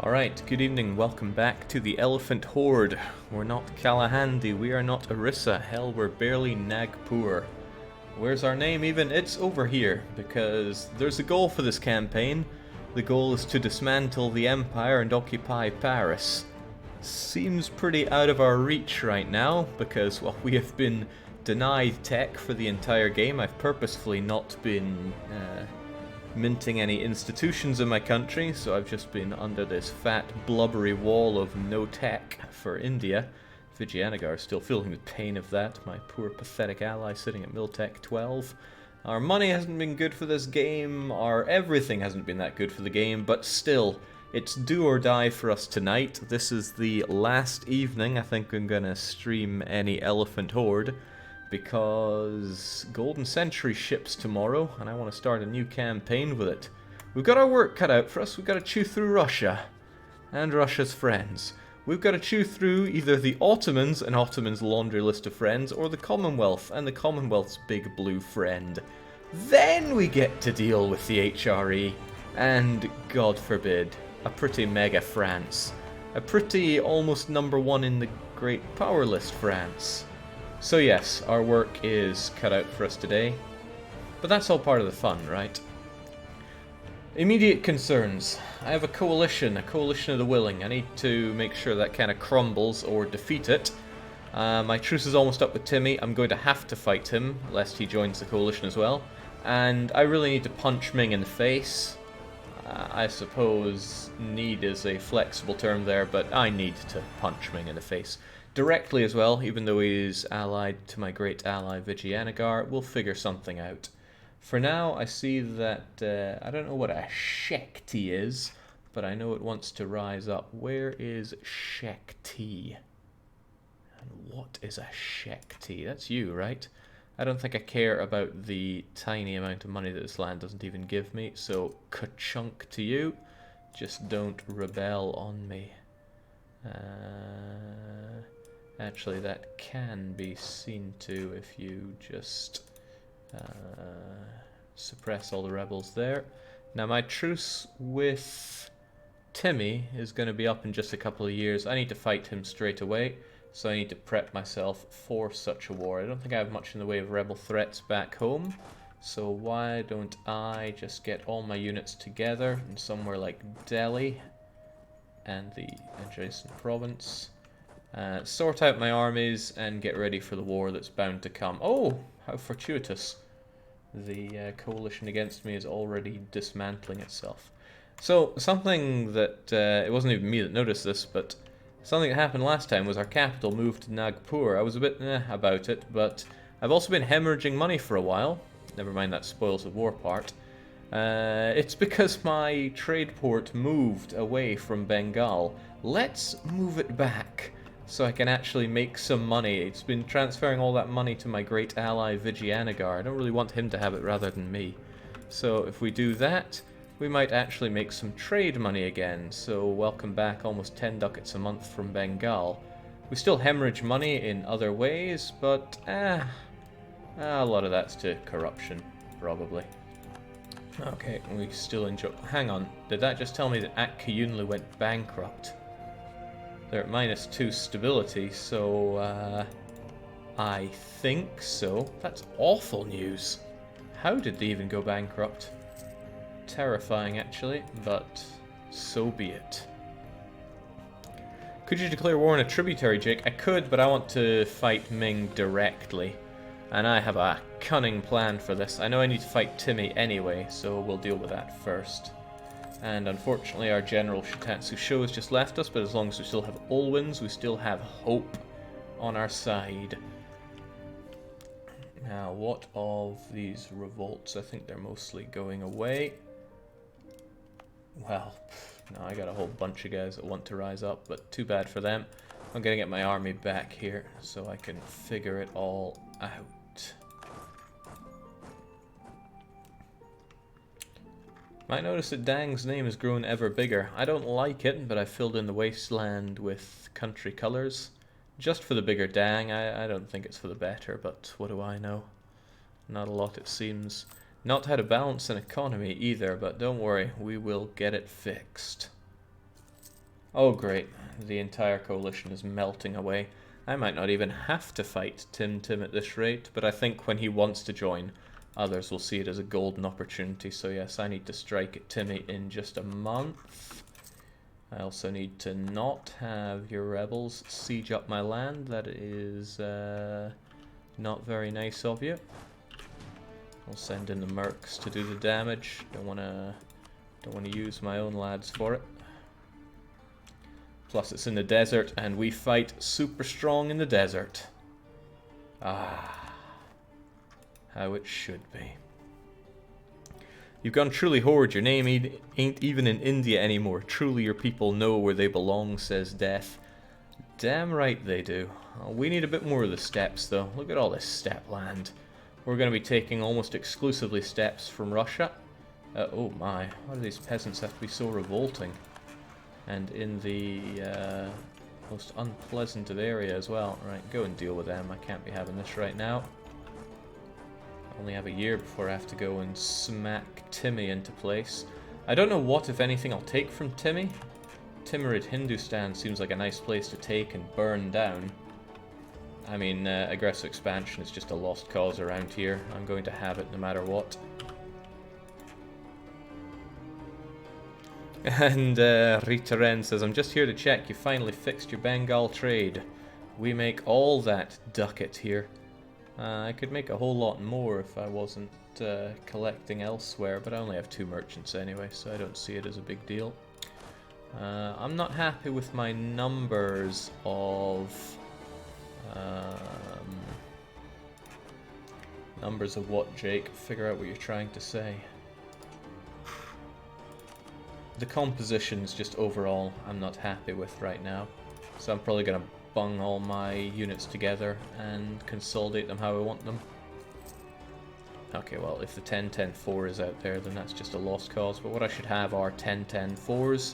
Alright, good evening, welcome back to the Elephant Horde. We're not Kalahandi, we are not Orissa, hell we're barely Nagpur. Where's our name even? It's over here, because there's a goal for this campaign. The goal is to dismantle the Empire and occupy Paris. Seems pretty out of our reach right now, because, well, we have been denied tech for the entire game. I've purposefully not been minting any institutions in my country, so I've just been under this fat, blubbery wall of no tech for India. Vijayanagar is still feeling the pain of that, my poor pathetic ally sitting at Miltech 12. Our money hasn't been good for this game, our everything hasn't been that good for the game, but still, it's do or die for us tonight. This is the last evening I think I'm gonna stream any Elephant Horde, because Golden Century ships tomorrow, and I want to start a new campaign with it. We've got our work cut out for us. We've got to chew through Russia, and Russia's friends. We've got to chew through either the Ottomans, and Ottoman's laundry list of friends, or the Commonwealth, and the Commonwealth's big blue friend. Then we get to deal with the HRE, and, God forbid, a pretty mega France. A pretty almost #1 in the Great Power List France. So yes, our work is cut out for us today, but that's all part of the fun, right? Immediate concerns. I have a coalition of the willing. I need to make sure that kind of crumbles or defeat it. My truce is almost up with Timmy. I'm going to have to fight him, lest he joins the coalition as well. And I really need to punch Ming in the face. I suppose need is a flexible term there, but I need to punch Ming in the face. Directly as well, even though he's allied to my great ally Vijayanagar, we'll figure something out. For now, I see that, I don't know what a Shekti is, but I know it wants to rise up. Where is Shekti? And what is a Shekti? That's you, right? I don't think I care about the tiny amount of money that this land doesn't even give me, so ka-chunk to you. Just don't rebel on me. Actually, that can be seen to if you just suppress all the rebels there. Now, my truce with Timmy is going to be up in just a couple of years. I need to fight him straight away, so I need to prep myself for such a war. I don't think I have much in the way of rebel threats back home, so why don't I just get all my units together in somewhere like Delhi and the adjacent province. Sort out my armies and get ready for the war that's bound to come. Oh, how fortuitous. The coalition against me is already dismantling itself. So, something that, it wasn't even me that noticed this, but something that happened last time was our capital moved to Nagpur. I was a bit about it, but I've also been hemorrhaging money for a while. Never mind that spoils of war part. It's because my trade port moved away from Bengal. Let's move it back, so I can actually make some money. It's been transferring all that money to my great ally Vijayanagar. I don't really want him to have it rather than me. So if we do that, we might actually make some trade money again. So welcome back almost 10 ducats a month from Bengal. We still hemorrhage money in other ways, but a lot of that's to corruption, probably. Okay, we still enjoy... Hang on, did that just tell me that Atkayunlu went bankrupt? They're at -2 stability, so, I think so. That's awful news. How did they even go bankrupt? Terrifying, actually, but so be it. Could you declare war on a tributary, Jake? I could, but I want to fight Ming directly. And I have a cunning plan for this. I know I need to fight Timmy anyway, so we'll deal with that first. And unfortunately our General Shitatsu Sho has just left us, but as long as we still have Olwins, we still have hope on our side. Now, what of these revolts? I think they're mostly going away. Well, no, I got a whole bunch of guys that want to rise up, but too bad for them. I'm gonna get my army back here so I can figure it all out. Might notice that Dang's name has grown ever bigger. I don't like it, but I filled in the wasteland with country colours. Just for the bigger Dang. I don't think it's for the better, but what do I know? Not a lot, it seems. Not how to balance an economy either, but don't worry, we will get it fixed. Oh great, the entire coalition is melting away. I might not even have to fight Tim at this rate, but I think when he wants to join, others will see it as a golden opportunity. So yes, I need to strike at Timmy in just a month. I also need to not have your rebels siege up my land. That is not very nice of you. I'll send in the mercs to do the damage. Don't want to use my own lads for it. Plus it's in the desert, and we fight super strong in the desert. Ah, how it should be. You've gone truly Horde, your name ain't even in India anymore. Truly your people know where they belong, says Death. Damn right they do. We need a bit more of the steppes though. Look at all this steppe land. We're going to be taking almost exclusively steppes from Russia. Oh my, why do these peasants have to be so revolting? And in the most unpleasant of area as well. Right, go and deal with them. I can't be having this right now. I only have a year before I have to go and smack Timmy into place. I don't know what, if anything, I'll take from Timmy. Timurid Hindustan seems like a nice place to take and burn down. I mean, aggressive expansion is just a lost cause around here. I'm going to have it no matter what. And Rita Ren says, I'm just here to check you finally fixed your Bengal trade. We make all that ducat here. I could make a whole lot more if I wasn't collecting elsewhere, but I only have 2 merchants anyway, so I don't see it as a big deal. I'm not happy with my numbers of... numbers of what, Jake? Figure out what you're trying to say. The compositions just overall I'm not happy with right now, so I'm probably going to bung all my units together and consolidate them how I want them. Okay, well, if the 10-10-4 is out there, then that's just a lost cause, but what I should have are 10-10-4s,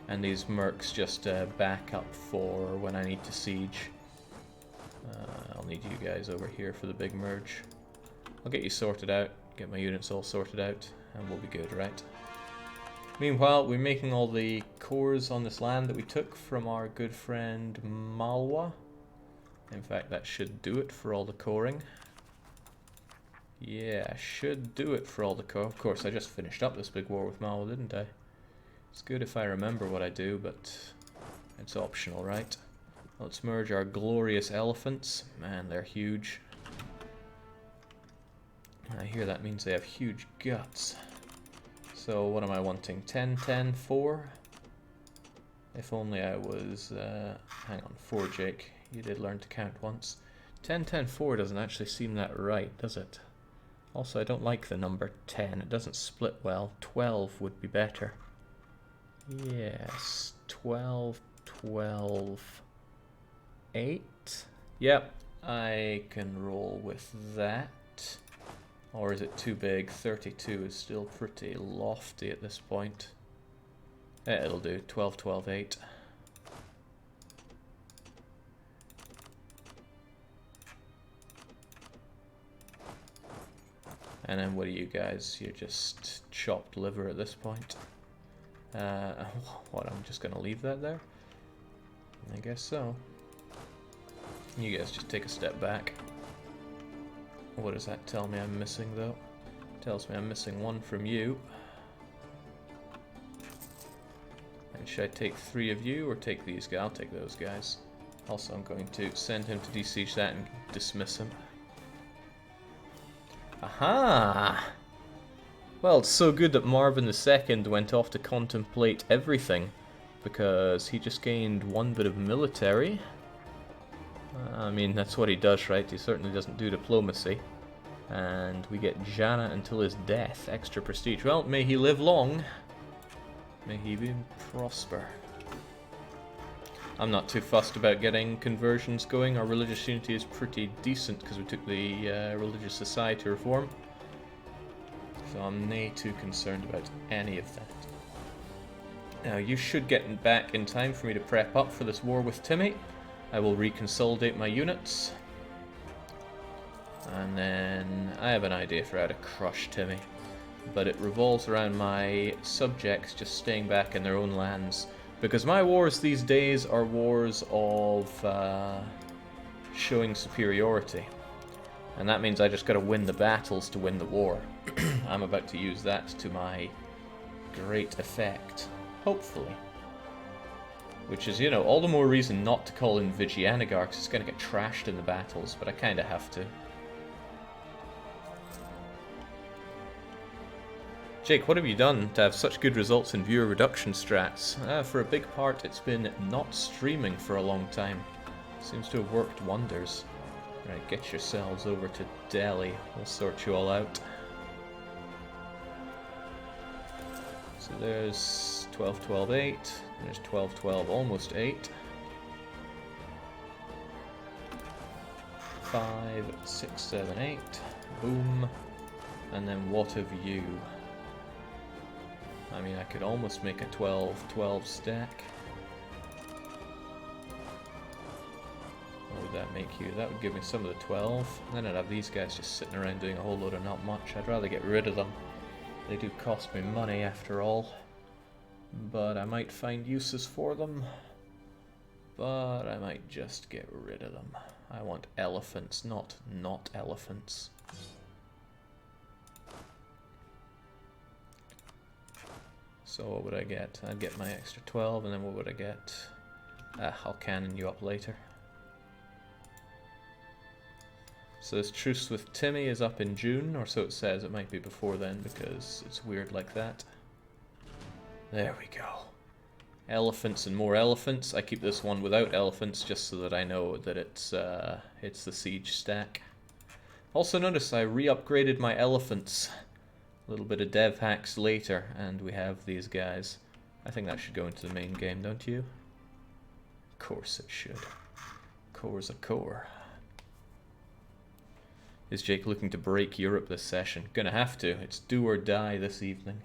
and these mercs just back up for when I need to siege. I'll need you guys over here for the big merge. I'll get you sorted out, get my units all sorted out, and we'll be good, right? Meanwhile, we're making all the cores on this land that we took from our good friend Malwa. In fact, that should do it for all the coring. Yeah, should do it for all the core. Of course, I just finished up this big war with Malwa, didn't I? It's good if I remember what I do, but it's optional, right? Let's merge our glorious elephants. Man, they're huge. I hear that means they have huge guts. So what am I wanting? 10-10-4? If only I was... hang on, 4, Jake. You did learn to count once. 10-10-4 doesn't actually seem that right, does it? Also, I don't like the number 10. It doesn't split well. 12 would be better. Yes, 12, 12, 8. Yep, I can roll with that. Or is it too big? 32 is still pretty lofty at this point. Yeah, it'll do. 12, 12, 8. And then what are you guys? You're just chopped liver at this point. What, I'm just going to leave that there? I guess so. You guys just take a step back. What does that tell me I'm missing, though? It tells me I'm missing 1 from you. And should I take 3 of you, or take these guys? I'll take those guys. Also, I'm going to send him to besiege that and dismiss him. Aha! Well, it's so good that Marvin II went off to contemplate everything, because he just gained 1 bit of military. I mean, that's what he does, right? He certainly doesn't do diplomacy. And we get Jana until his death. Extra prestige. Well, may he live long. May he be prosper. I'm not too fussed about getting conversions going. Our religious unity is pretty decent because we took the religious society reform. So I'm nay too concerned about any of that. Now, you should get back in time for me to prep up for this war with Timmy. I will reconsolidate my units. And then I have an idea for how to crush Timmy. But it revolves around my subjects just staying back in their own lands Because my wars these days are wars of showing superiority. And that means I just gotta win the battles to win the war. I'm about to use that to my great effect. Hopefully. Which is, you know, all the more reason not to call in Vigianagar, because it's gonna get trashed in the battles, but I kinda have to. Jake, what have you done to have such good results in viewer reduction strats? For a big part, it's been not streaming for a long time. Seems to have worked wonders. Right, get yourselves over to Delhi. We'll sort you all out. So there's 12, 12, 8. There's 12, 12, almost 8. 5, 6, 7, 8. Boom. And then what of you? I mean, I could almost make a 12, 12 stack. What would that make you? That would give me some of the 12. And then I'd have these guys just sitting around doing a whole load of not much. I'd rather get rid of them. They do cost me money after all. But I might find uses for them. But I might just get rid of them. I want elephants, not elephants. So what would I get? I'd get my extra 12, and then what would I get? I'll cannon you up later. So this truce with Timmy is up in June, or so it says. It might be before then, because it's weird like that. There we go. Elephants and more elephants. I keep this one without elephants, just so that I know that it's the siege stack. Also notice I re-upgraded my elephants. A little bit of dev hacks later, and we have these guys. I think that should go into the main game, don't you? Of course it should. Core's a core. Is Jake looking to break Europe this session? Gonna have to. It's do or die this evening.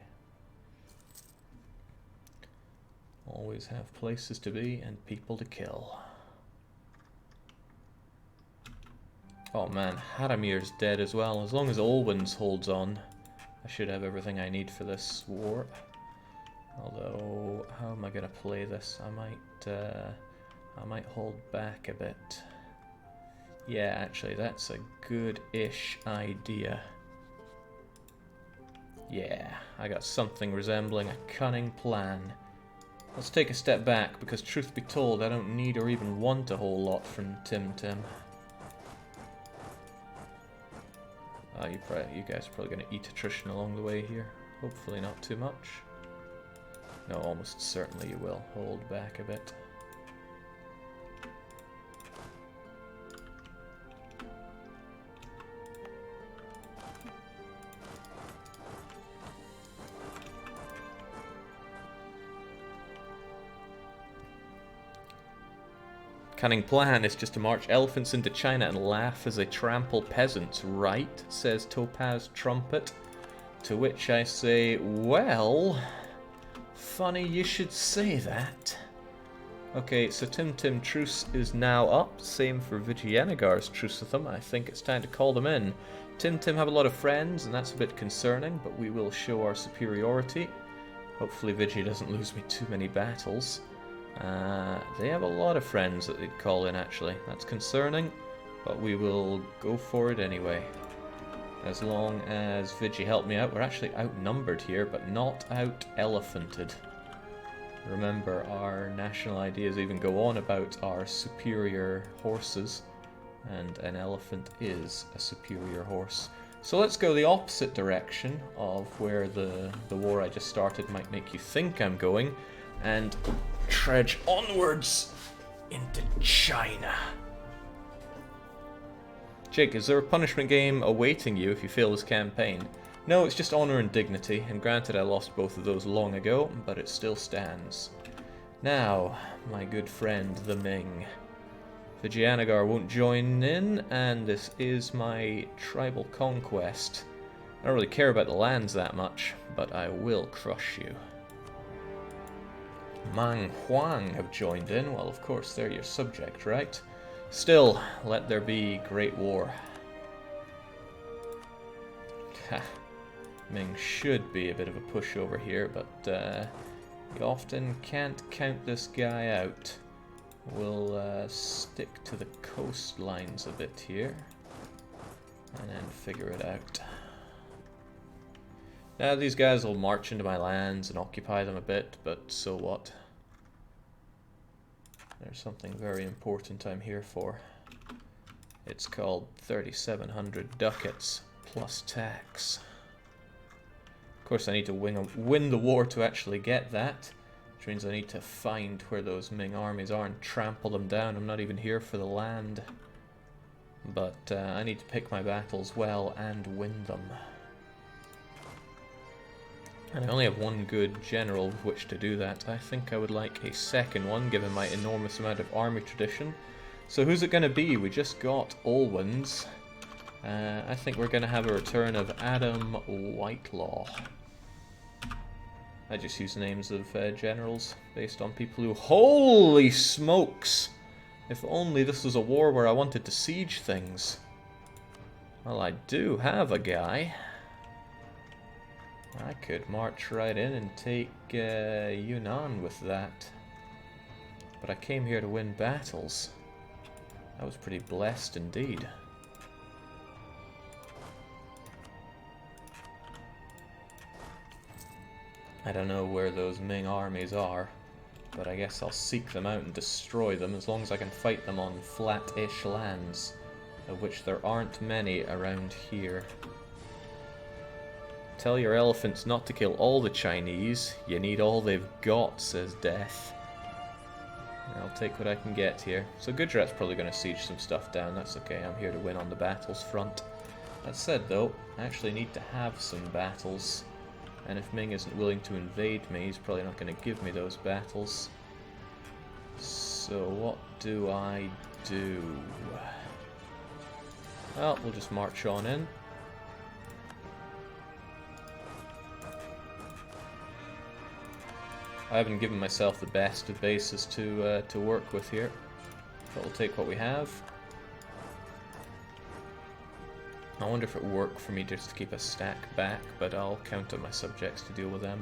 Always have places to be and people to kill. Oh man, Haramir's dead as well. As long as Olwyn's holds on, I should have everything I need for this war. Although, how am I gonna play this? I might hold back a bit. Yeah, actually, that's a good-ish idea. Yeah, I got something resembling a cunning plan. Let's take a step back, because truth be told, I don't need or even want a whole lot from Tim Tim. You guys are probably going to eat attrition along the way here. Hopefully not too much. No, almost certainly you will. Hold back a bit. Cunning plan is just to march elephants into China and laugh as they trample peasants, right? Says Topaz Trumpet. To which I say, well, funny you should say that. Okay, so Tim Tim truce is now up. Same for Vigianagar's truce with them. I think it's time to call them in. Tim Tim have a lot of friends, and that's a bit concerning, but we will show our superiority. Hopefully Vigi doesn't lose me too many battles. They have a lot of friends that they'd call in, actually. That's concerning, but we will go for it anyway. As long as Vigi help me out. We're actually outnumbered here, but not out-elephanted. Remember, our national ideas even go on about our superior horses, and an elephant is a superior horse. So let's go the opposite direction of where the war I just started might make you think I'm going, and trudge onwards into China. Jake, is there a punishment game awaiting you if you fail this campaign? No, it's just honor and dignity, and granted I lost both of those long ago, but it still stands. Now, my good friend, the Ming. Vigianagar won't join in, and this is my tribal conquest. I don't really care about the lands that much, but I will crush you. Mang Huang have joined in. Well, of course, they're your subject, right? Still, let there be great war. Ha. Ming should be a bit of a pushover here, but You often can't count this guy out. We'll stick to the coastlines a bit here, and then figure it out. Now these guys will march into my lands and occupy them a bit, but so what? There's something very important I'm here for. It's called 3,700 ducats plus tax. Of course I need to win the war to actually get that, which means I need to find where those Ming armies are and trample them down. I'm not even here for the land, but I need to pick my battles well and win them. And I only have one good general with which to do that. I think I would like a second one, given my enormous amount of army tradition. So who's it going to be? We just got Olwyn's. I think we're going to have a return of Adam Whitelaw. I just use names of generals based on people who... Holy smokes! If only this was a war where I wanted to siege things. Well, I do have a guy. I could march right in and take Yunnan with that. But I came here to win battles. I was pretty blessed indeed. I don't know where those Ming armies are, but I guess I'll seek them out and destroy them as long as I can fight them on flat-ish lands, of which there aren't many around here. Tell your elephants not to kill all the Chinese. You need all they've got, says Death. I'll take what I can get here. So Gujarat's probably going to siege some stuff down. That's okay. I'm here to win on the battles front. That said, though, I actually need to have some battles. And if Ming isn't willing to invade me, he's probably not going to give me those battles. So what do I do? Well, we'll just march on in. I haven't given myself the best of bases to work with here, but we'll take what we have. I wonder if it would work for me just to keep a stack back, but I'll count on my subjects to deal with them.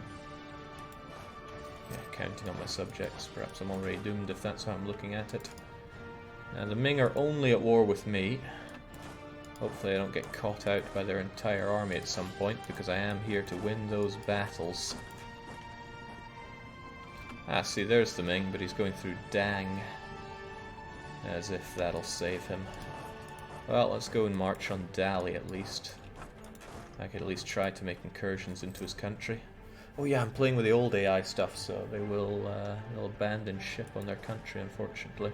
Yeah, counting on my subjects. Perhaps I'm already doomed if that's how I'm looking at it. Now the Ming are only at war with me. Hopefully I don't get caught out by their entire army at some point, because I am here to win those battles. Ah, see, there's the Ming, but he's going through Dang. As if that'll save him. Well, let's go and march on Dali at least. I could at least try to make incursions into his country. Oh yeah, I'm playing with the old AI stuff, so they will they'll abandon ship on their country, unfortunately.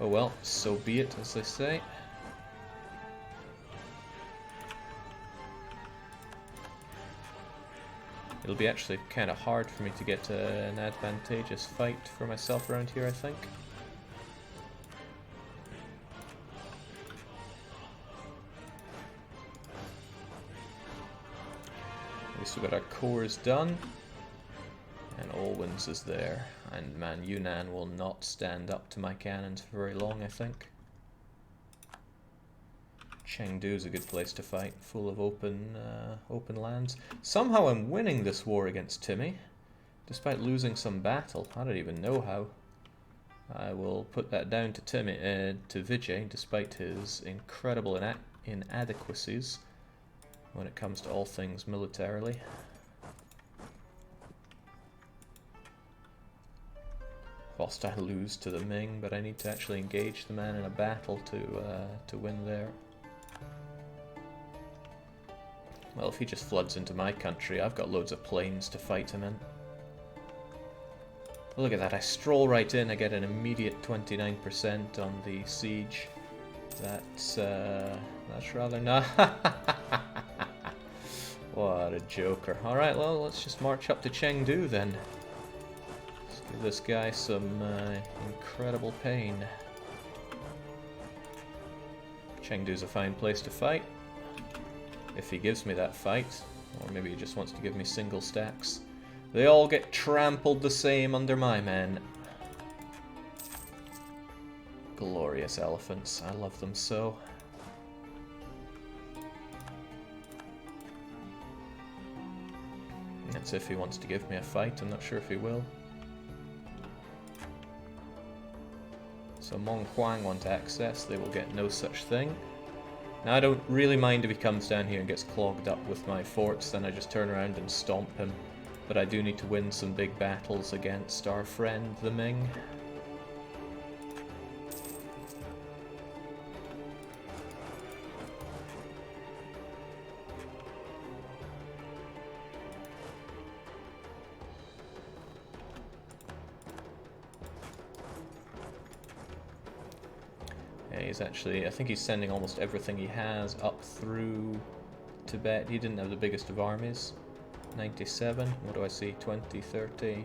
Oh well, so be it, as they say. It'll be actually kind of hard for me to get an advantageous fight for myself around here, I think. At least we've got our cores done. And Olwyn's is there. And man, Yunnan will not stand up to my cannons for very long, I think. Chengdu's a good place to fight, full of open lands. Somehow I'm winning this war against Timmy, despite losing some battle. I don't even know how. I will put that down to Timmy, to Vijay, despite his incredible inadequacies when it comes to all things militarily. Whilst I lose to the Ming, but I need to actually engage the man in a battle to win there. Well, if he just floods into my country, I've got loads of plains to fight him in. Look at that, I stroll right in, I get an immediate 29% on the siege. That's rather not... What a joker. Alright, well, let's just march up to Chengdu then. Let's give this guy some incredible pain. Chengdu's a fine place to fight. If he gives me that fight, or maybe he just wants to give me single stacks. They all get trampled the same under my men. Glorious elephants, I love them so. That's if he wants to give me a fight. I'm not sure if he will. So Mong Huang want access. They will get no such thing. Now I don't really mind if he comes down here and gets clogged up with my forts, then I just turn around and stomp him. But I do need to win some big battles against our friend the Ming. He's actually, I think he's sending almost everything he has up through Tibet. He didn't have the biggest of armies. 97, what do I see? 20, 30,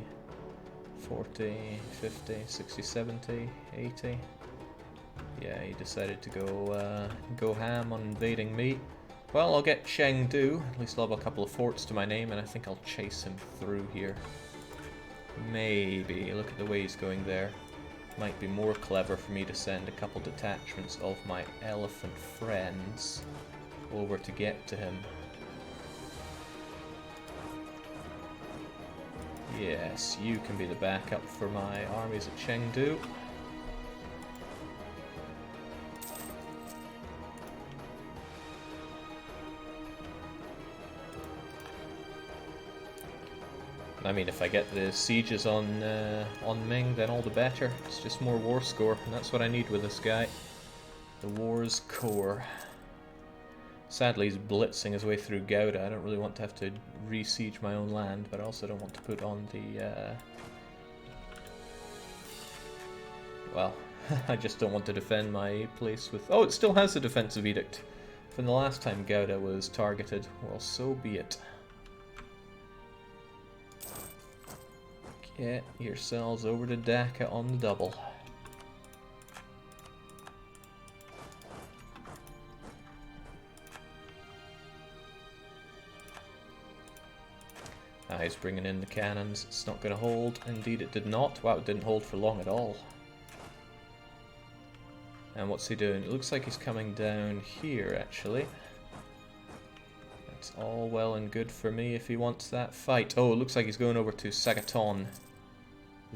40, 50, 60, 70, 80. Yeah, he decided to go ham on invading me. Well, I'll get Chengdu. At least I'll have a couple of forts to my name, and I think I'll chase him through here. Maybe. Look at the way he's going there. Might be more clever for me to send a couple detachments of my elephant friends over to get to him. Yes, you can be the backup for my armies at Chengdu. I mean, if I get the sieges on Ming, then all the better. It's just more war score, and that's what I need with this guy. The war's core. Sadly, he's blitzing his way through Gouda. I don't really want to have to re-siege my own land, but I also don't want to put on the... Well, I just don't want to defend my place with... Oh, it still has a defensive edict from the last time Gouda was targeted. Well, so be it. Get yourselves over to Dhaka on the double. Ah, he's bringing in the cannons. It's not going to hold. Indeed, it did not. Wow, it didn't hold for long at all. And what's he doing? It looks like he's coming down here, actually. That's all well and good for me if he wants that fight. Oh, it looks like he's going over to Sagaton.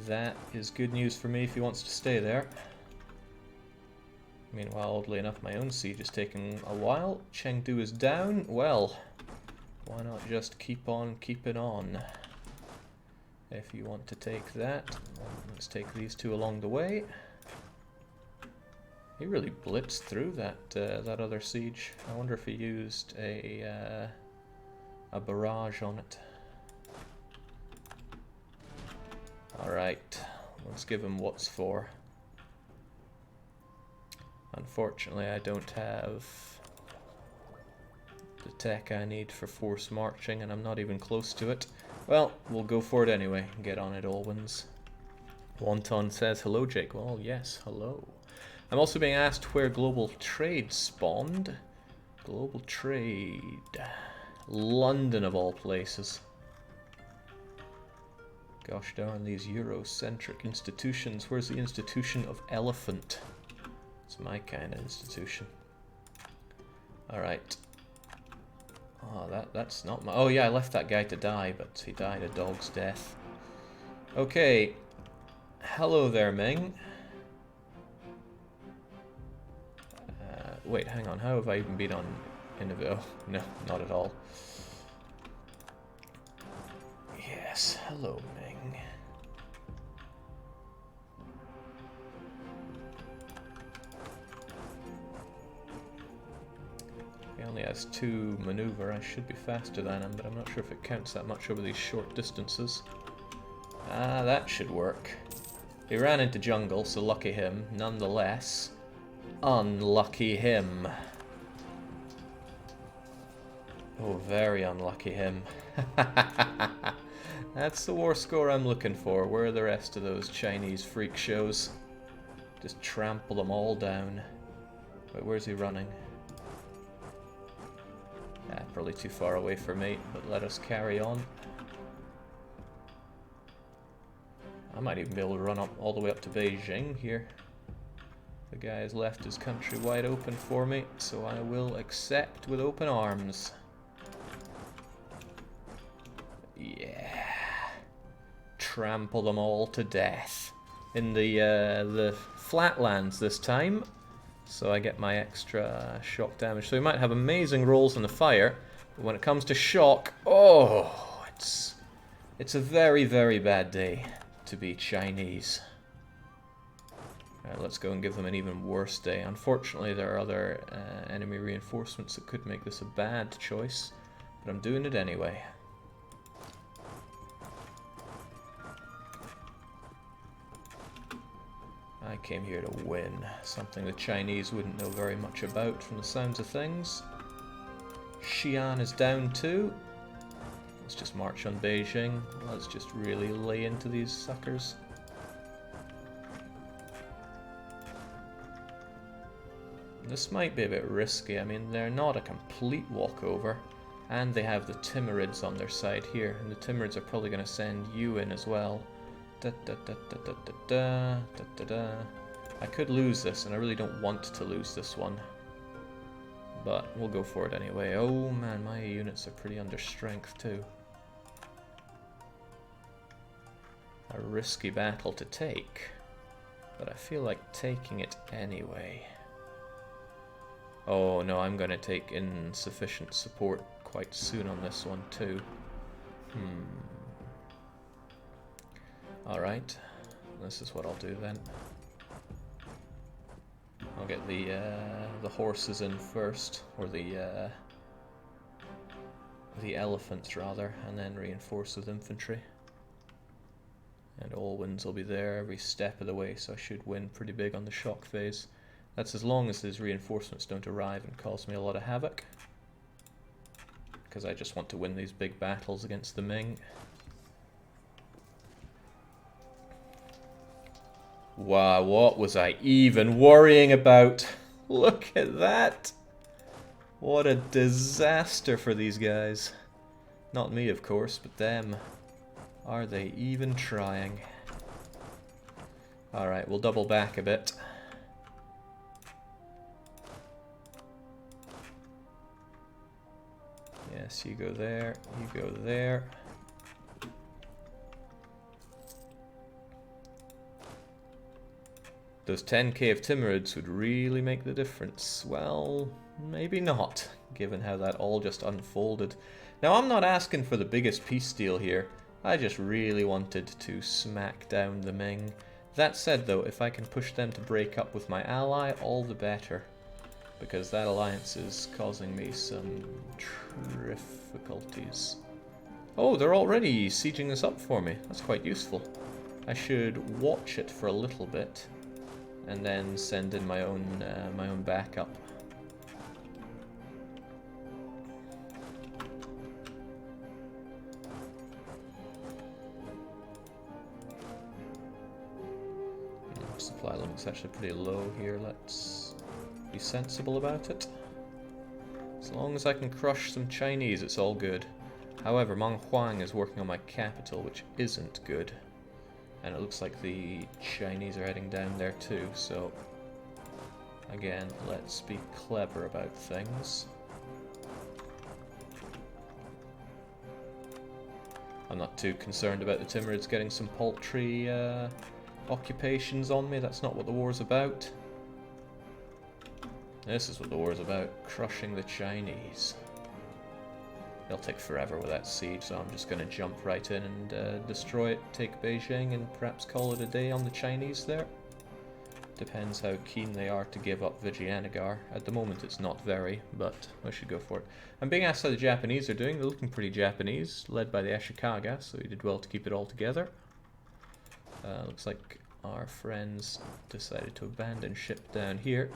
That is good news for me if he wants to stay there. Meanwhile, oddly enough, my own siege is taking a while. Chengdu is down. Well, why not just keep on keeping on? If you want to take that, let's take these two along the way. He really blitzed through that that other siege. I wonder if he used a barrage on it. Alright, let's give him what's for. Unfortunately, I don't have the tech I need for force marching, and I'm not even close to it. Well, we'll go for it anyway. Get on it, Olwins. Wonton says, hello, Jake. Well, yes, hello. I'm also being asked where global trade spawned. Global trade. London, of all places. Gosh darn these Eurocentric institutions. Where's the institution of Elephant? It's my kind of institution. Alright. Oh, that's not my... Oh yeah, I left that guy to die, but he died a dog's death. Okay. Hello there, Ming. Wait, hang on. How have I even been on Universalis? Oh, no, not at all. Yes, hello, Ming. He only has 2 maneuver. I should be faster than him, but I'm not sure if it counts that much over these short distances. Ah, that should work. He ran into jungle, so lucky him. Nonetheless, unlucky him. Oh, very unlucky him. That's the war score I'm looking for. Where are the rest of those Chinese freak shows? Just trample them all down. Wait, where's he running? Ah, probably too far away for me, but let us carry on. I might even be able to run up all the way up to Beijing here. The guy has left his country wide open for me, so I will accept with open arms. Yeah. Trample them all to death. In the flatlands this time. So I get my extra shock damage. So we might have amazing rolls in the fire, but when it comes to shock, oh, it's a very, very bad day to be Chinese. Let's go and give them an even worse day. Unfortunately, there are other enemy reinforcements that could make this a bad choice, but I'm doing it anyway. I came here to win, something the Chinese wouldn't know very much about from the sounds of things. Xi'an is down too. Let's just march on Beijing. Let's just really lay into these suckers. This might be a bit risky. I mean, they're not a complete walkover, and they have the Timurids on their side here, and the Timurids are probably going to send you in as well. Da, da, da, da, da, da, da, da, da, da. I could lose this, and I really don't want to lose this one. But we'll go for it anyway. Oh man, my units are pretty under strength too. A risky battle to take, but I feel like taking it anyway. Oh no, I'm going to take insufficient support quite soon on this one too. Alright, this is what I'll do then. I'll get the horses in first, or the elephants rather, and then reinforce with infantry. And all wins will be there every step of the way, so I should win pretty big on the shock phase. That's as long as these reinforcements don't arrive and cause me a lot of havoc. Because I just want to win these big battles against the Ming. Wow, what was I even worrying about? Look at that! What a disaster for these guys. Not me, of course, but them. Are they even trying? Alright, we'll double back a bit. Yes, you go there, you go there. Those 10k of Timurids would really make the difference. Well, maybe not, given how that all just unfolded. Now, I'm not asking for the biggest peace deal here. I just really wanted to smack down the Ming. That said, though, if I can push them to break up with my ally, all the better. Because that alliance is causing me some difficulties. Oh, they're already sieging this up for me. That's quite useful. I should watch it for a little bit, and then send in my own backup. Supply limit's actually pretty low here. Let's be sensible about it. As long as I can crush some Chinese, it's all good. However, Meng Huang is working on my capital, which isn't good. And it looks like the Chinese are heading down there too, so again, let's be clever about things. I'm not too concerned about the Timurids getting some paltry occupations on me. That's not what the war's about. This is what the war's about, crushing the Chinese. They'll take forever with that siege, so I'm just going to jump right in and destroy it, take Beijing, and perhaps call it a day on the Chinese there. Depends how keen they are to give up Vijayanagar. At the moment it's not very, but I should go for it. I'm being asked how the Japanese are doing. They're looking pretty Japanese, led by the Ashikaga, so he did well to keep it all together. Looks like our friends decided to abandon ship down here.